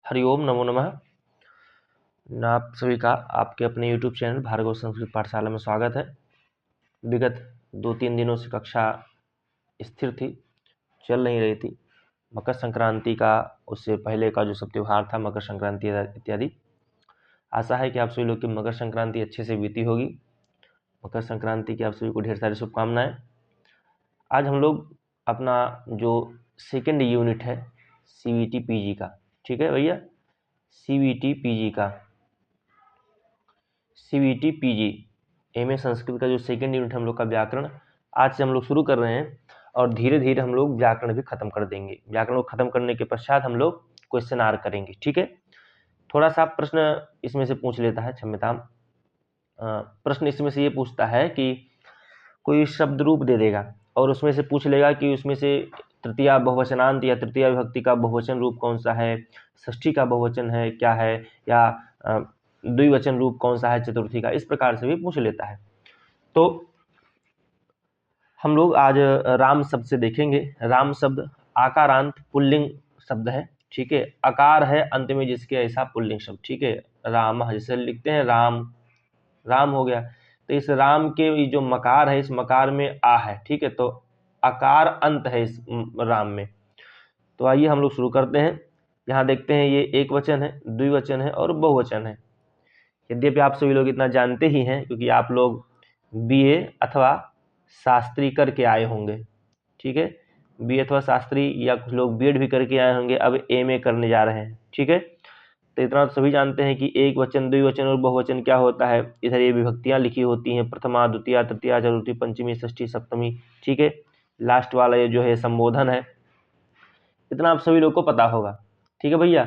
हरिओम नमो नमः। आप सभी का आपके अपने YouTube चैनल भार्गव संस्कृत पाठशाला में स्वागत है। विगत 2-3 दिनों से कक्षा स्थिर थी, चल नहीं रही थी। मकर संक्रांति का उससे पहले का जो सब त्यौहार था, मकर संक्रांति इत्यादि। आशा है कि आप सभी लोग की मकर संक्रांति अच्छे से बीती होगी। मकर संक्रांति की आप सभी को ढेर सारी शुभकामनाएं। आज हम लोग अपना जो सेकेंड यूनिट है CVT PG का, ठीक है भैया, CVT PG MA संस्कृत का जो सेकेंड यूनिट हम लोग का व्याकरण, आज से हम लोग शुरू कर रहे हैं और धीरे धीरे हम लोग व्याकरण भी खत्म कर देंगे। व्याकरण को खत्म करने के पश्चात हम लोग क्वेश्चन आर करेंगे, ठीक है। थोड़ा सा प्रश्न इसमें से पूछ लेता है, क्षम्यताम। प्रश्न इसमें से ये पूछता है कि कोई शब्द रूप दे देगा और उसमें से पूछ लेगा कि उसमें से तृतीया बहुवचनांत या तृतीया विभक्ति का बहुवचन रूप कौन सा है, षष्ठी का बहुवचन है क्या है, या द्विवचन रूप कौन सा है चतुर्थी का। इस प्रकार से भी पूछ लेता है। तो हम लोग आज राम शब्द से देखेंगे। राम शब्द आकारांत पुल्लिंग शब्द है, ठीक है। आकार है अंत में जिसके, ऐसा पुल्लिंग शब्द, ठीक है। राम जैसे लिखते हैं राम, राम हो गया। तो इस राम के जो मकार है, इस मकार में आ है, ठीक है। तो आकार अंत है इस राम में। तो आइए हम लोग शुरू करते हैं। यहाँ देखते हैं ये एक वचन है, द्विवचन है और बहुवचन है। यद्यपि आप सभी लोग इतना जानते ही हैं क्योंकि आप लोग BA अथवा शास्त्री करके आए होंगे, ठीक है। BA अथवा शास्त्री, या कुछ लोग B.Ed भी करके आए होंगे, अब MA करने जा रहे हैं, ठीक है। तो इतना तो सभी जानते हैं कि एक वचन, द्विवचन और बहुवचन क्या होता है। इधर ये विभक्तियां लिखी होती हैं, प्रथमा, द्वितीया, तृतीया, चतुर्थी, पंचमी, षष्ठी, सप्तमी, ठीक है। लास्ट वाला ये जो है संबोधन है। इतना आप सभी लोग को पता होगा, ठीक है भैया।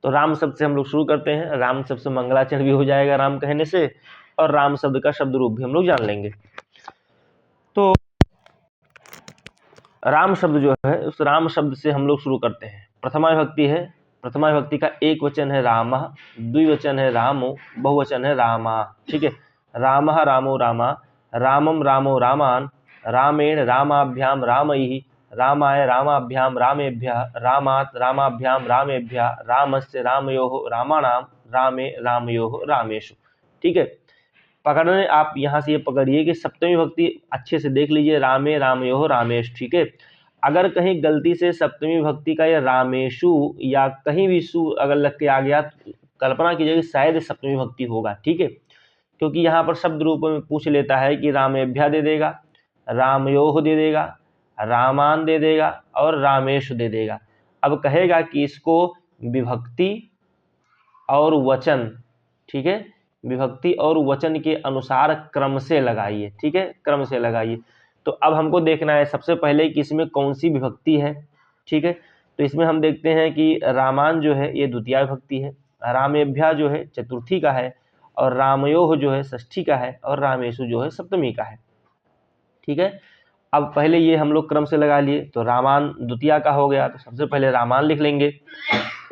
तो राम शब्द से हम लोग शुरू करते हैं। राम शब्द से मंगलाचरण भी हो जाएगा राम कहने से, और राम शब्द का शब्द रूप भी हम लोग जान लेंगे। तो राम शब्द जो है, उस राम शब्द से हम लोग शुरू करते हैं। प्रथमा विभक्ति है, प्रथमा विभक्ति का एक वचन है राम, द्विवचन है रामो, बहुवचन है रामा, ठीक है। राम, रामो, रामा, रामम, रामो, रामान, रामेण, रामाभ्याम, रामैः, रामाय, रामाभ्याम, रामेभ्यः, रामात्, रामाभ्याम, रामेभ्यः, रामस्य, रामयोः, रामाणाम, रामे, रामयोः, रामेषु, ठीक है। पकड़ने आप यहाँ से ये पकड़िए कि सप्तमी विभक्ति अच्छे से देख लीजिए, रामे, रामयोः, रामेश, ठीक है। अगर कहीं गलती से सप्तमी विभक्ति का या रामेशु या कहीं भी सु अगर लग के आ गया, कल्पना कीजिए कि शायद सप्तमी विभक्ति होगा, ठीक है। क्योंकि यहाँ पर शब्द रूप में पूछ लेता है कि रामेभ्या दे देगा, रामयोः दे देगा, रामान दे देगा और रामेश दे देगा। अब कहेगा कि इसको विभक्ति और वचन, ठीक है, विभक्ति और वचन के अनुसार क्रम से लगाइए, ठीक है, क्रम से लगाइए। तो अब हमको देखना है सबसे पहले कि इसमें कौन सी विभक्ति है, ठीक है। तो इसमें हम देखते हैं कि रामान जो है ये द्वितीय विभक्ति है, रामेभ्या जो है चतुर्थी का है, और रामयोः जो है षष्ठी का है, और रामेशु जो है सप्तमी का है, ठीक है। अब पहले ये हम लोग क्रम से लगा लिए। तो रामान द्वितीय का हो गया, तो सबसे पहले रामान लिख लेंगे,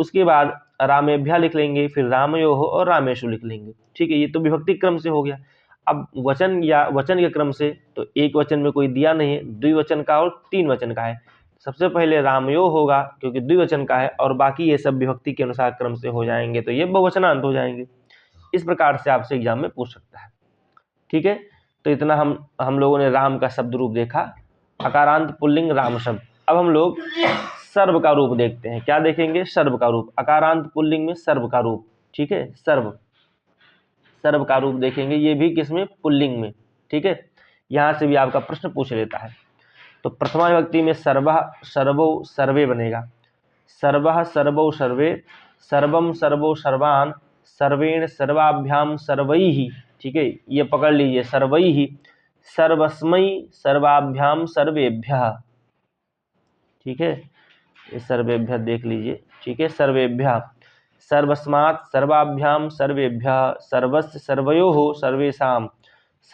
उसके बाद रामेभ्या लिख लेंगे, फिर रामयोः और रामेशु लिख लेंगे, ठीक है। ये तो विभक्ति क्रम से हो गया। अब वचन या वचन के क्रम से, तो एक वचन में कोई दिया नहीं है, द्विवचन का और तीन वचन का है। सबसे पहले रामयोः होगा क्योंकि द्विवचन का है, और बाकी ये सब विभक्ति के अनुसार क्रम से हो जाएंगे, तो ये बहुवचनांत हो जाएंगे। इस प्रकार से आपसे एग्जाम में पूछ सकता है, ठीक है। तो इतना हम लोगों ने राम का शब्द रूप देखा, अकारांत पुल्लिंग राम शब्द। अब हम लोग सर्व का रूप देखते हैं। क्या देखेंगे? सर्व का रूप। अकारांत पुल्लिंग में सर्व का रूप, ठीक है, सर्व, सर्व का रूप देखेंगे। ये भी किसमें? पुल्लिंग में, ठीक है। यहां से भी आपका प्रश्न पूछ लेता है। तो प्रथमा विभक्ति में सर्वः, सर्वो, सर्वे बनेगा। सर्वः, सर्वो, सर्वे, सर्वम, सर्वो, सर्वान, सर्वेण, सर्वाभ्याम, सर्वैः, ठीक है। ये पकड़ लीजिए, सर्वैः, सर्वस्मै, सर्वाभ्याम, सर्वेभ्यः, ठीक है। ये सर्वेभ्यः देख लीजिए, ठीक है। सर्वेभ्यः, सर्वस्मात्, सर्वाभ्याम, सर्वेभ्यः, सर्वस्य, सर्वयोः, सर्वेषां,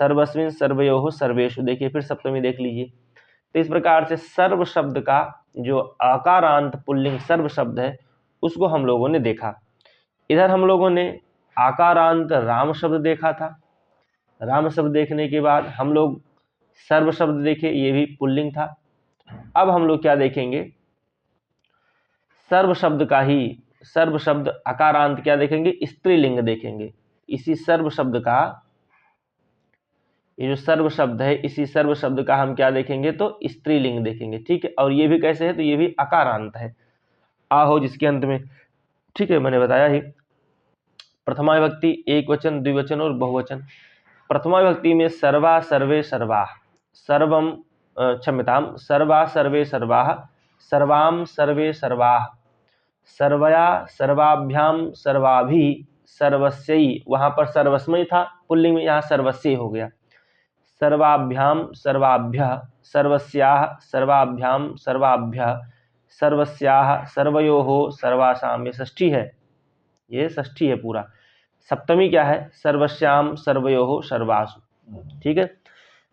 सर्वस्मिन्, सर्वयोः, सर्वेषु। देखिए फिर सप्तमी देख लीजिए। तो इस प्रकार से सर्व शब्द का जो आकारांत पुल्लिंग सर्व शब्द है उसको हम लोगों ने देखा। इधर हम लोगों ने आकारांत राम शब्द देखा था। राम शब्द देखने के बाद हम लोग सर्व शब्द देखे, ये भी पुल्लिंग था। अब हम लोग क्या देखेंगे? सर्व शब्द का ही सर्व शब्द अकारांत क्या देखेंगे, स्त्रीलिंग देखेंगे। इसी सर्व शब्द का, ये जो सर्व शब्द है, इसी सर्व शब्द का हम क्या देखेंगे, तो स्त्रीलिंग देखेंगे। ठीक है, और ये भी कैसे है, तो ये भी अकारांत है, आ हो जिसके अंत में। ठीक है, मैंने बताया ही। प्रथमा विभक्ति एक वचन, द्विवचन और बहुवचन। प्रथमा विभक्ति में सर्वा सर्वे सर्वाः, सर्वम क्षम्यताम, सर्वा सर्वे सर्वाः, सर्वाम सर्वे सर्वाः, सर्वया सर्वाभ्याम सर्वाभिः, सर्वस्यै, वहाँ पर सर्वस्मय था पुल्लिंग में, यहाँ सर्वस्यै हो गया। सर्वाभ्याम सर्वाभ्यः, सर्वस्याः सर्वाभ्याम सर्वाभ्यः, सर्वस्याः सर्वयोः सर्वासाम, ये षष्ठी है, ये षष्ठी है पूरा। सप्तमी क्या है, सर्वस्याम सर्वयोः सर्वासु। ठीक है,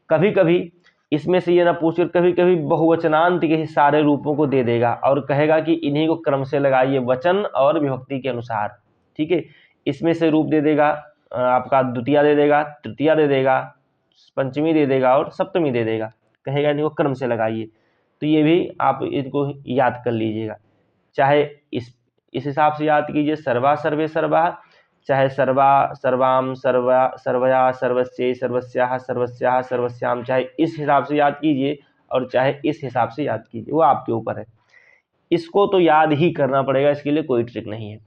कभी कभी इसमें से ये ना पूछकर कभी कभी बहुवचनांत के सारे रूपों को दे देगा और कहेगा कि इन्हीं को क्रम से लगाइए वचन और विभक्ति के अनुसार। ठीक है, इसमें से रूप दे देगा आपका द्वितीया दे देगा, तृतीया दे देगा, पंचमी दे देगा और सप्तमी दे देगा, कहेगा इनको क्रम से लगाइए। तो ये भी आप इनको याद कर लीजिएगा, चाहे इस हिसाब से याद कीजिए, सर्वा सर्वे सर्वा, चाहे सर्वा सर्वाम सर्वा सर्वया सर्वस्यै सर्वस्याः सर्वस्याः सर्वस्याम, चाहे इस हिसाब से याद कीजिए और चाहे इस हिसाब से याद कीजिए, वो आपके ऊपर है। इसको तो याद ही करना पड़ेगा, इसके लिए कोई ट्रिक नहीं है।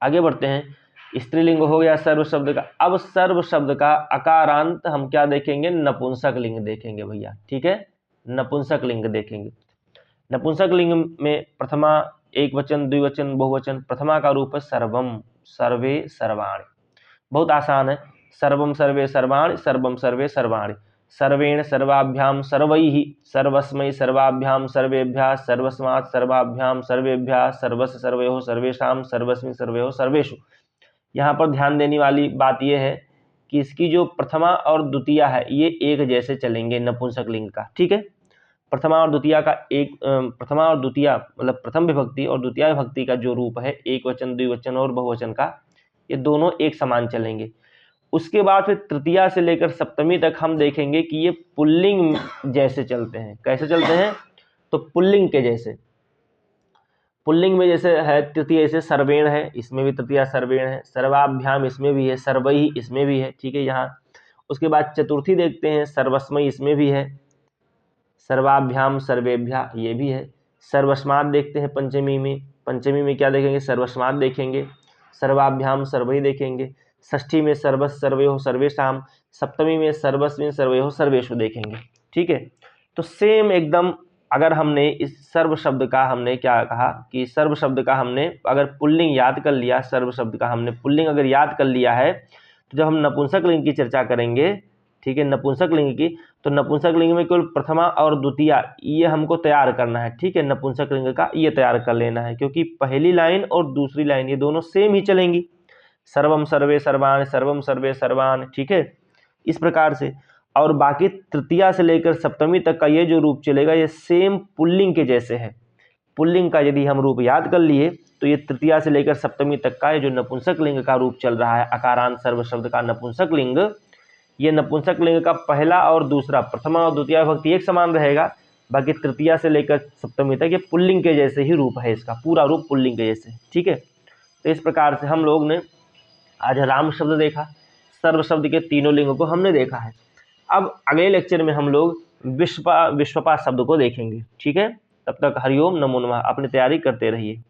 आगे बढ़ते हैं, स्त्रीलिंग हो गया सर्व शब्द का। अब सर्व शब्द का अकारांत हम क्या देखेंगे, नपुंसक लिंग देखेंगे भैया। ठीक है, नपुंसक लिंग देखेंगे। नपुंसक लिंग में प्रथमा एक वचन, द्विवचन, बहुवचन। प्रथमा का रूप है सर्वम, सर्वे सर्वाणि, बहुत आसान है। सर्वम सर्वे सर्वाणि, सर्वम सर्वे सर्वाणि, सर्वेण सर्वाभ्याम सर्वैः, सर्वस्मै सर्वाभ्याम सर्वेभ्यः, सर्वस्मात् सर्वाभ्याम सर्वेभ्यः, सर्वस्य सर्वयोः सर्वेषां, सर्वस्मिन् सर्वयोः सर्वेषु। यहाँ पर ध्यान देने वाली बात यह है कि इसकी जो प्रथमा और द्वितीया है ये एक जैसे चलेंगे नपुंसक लिंग का। ठीक है, प्रथमा और द्वितीया का एक, प्रथमा और द्वितीया मतलब प्रथम विभक्ति और द्वितीय विभक्ति का जो रूप है एक वचन, द्विवचन और बहुवचन का, ये दोनों एक समान चलेंगे। उसके बाद फिर तृतीया से लेकर सप्तमी तक हम देखेंगे कि ये पुल्लिंग जैसे चलते हैं। कैसे चलते हैं, तो पुल्लिंग के जैसे। पुल्लिंग में जैसे है तृतीय से सर्वेण है, इसमें भी तृतीया सर्वेण है, सर्वाभ्याम इसमें भी है, सर्वैः इसमें भी है। ठीक है, यहाँ उसके बाद चतुर्थी देखते हैं, सर्वस्मै इसमें भी है, सर्वाभ्याम सर्वेभ्या ये भी है। सर्वस्मात् देखते हैं पंचमी में, पंचमी में क्या देखेंगे, सर्वस्मात् देखेंगे, सर्वाभ्याम सर्वैः देखेंगे। षष्ठी में सर्वस् सर्वयोः सर्वेषां, सप्तमी में सर्वस्मिन् सर्वयोः सर्वेषु देखेंगे। ठीक है, तो सेम एकदम। अगर हमने इस सर्व शब्द का हमने क्या कहा कि सर्व शब्द का हमने अगर पुल्लिंग याद कर लिया, सर्व शब्द का हमने पुल्लिंग अगर याद कर लिया है, तो जब हम नपुंसक लिंग की चर्चा करेंगे, ठीक है, नपुंसक लिंग की, तो नपुंसक लिंग में केवल प्रथमा और द्वितीया ये हमको तैयार करना है। ठीक है, नपुंसक लिंग का ये तैयार कर लेना है, क्योंकि पहली लाइन और दूसरी लाइन ये दोनों सेम ही चलेंगी, सर्वम सर्वे सर्वान, सर्वम सर्वे सर्वान। ठीक है, इस प्रकार से। और बाकी तृतीया से लेकर सप्तमी तक का ये जो रूप चलेगा ये सेम पुल्लिंग के जैसे है। पुल्लिंग का यदि हम रूप याद कर लिए तो ये तृतीया से लेकर सप्तमी तक का ये जो नपुंसक लिंग का रूप चल रहा है, अकारांत सर्व शब्द का नपुंसक लिंग, ये नपुंसक लिंग का पहला और दूसरा, प्रथमा और द्वितीय विभक्ति एक समान रहेगा, बाकी तृतीया से लेकर सप्तमी तक ये पुल्लिंग के जैसे ही रूप है, इसका पूरा रूप पुल्लिंग के जैसे। ठीक है, तो इस प्रकार से हम लोग ने आज राम शब्द देखा, सर्व शब्द के तीनों लिंगों को हमने देखा है। अब अगले लेक्चर में हम लोग विश्वपा शब्द को देखेंगे। ठीक है, तब तक हरिओम नमो नमः, अपनी तैयारी करते रहिए।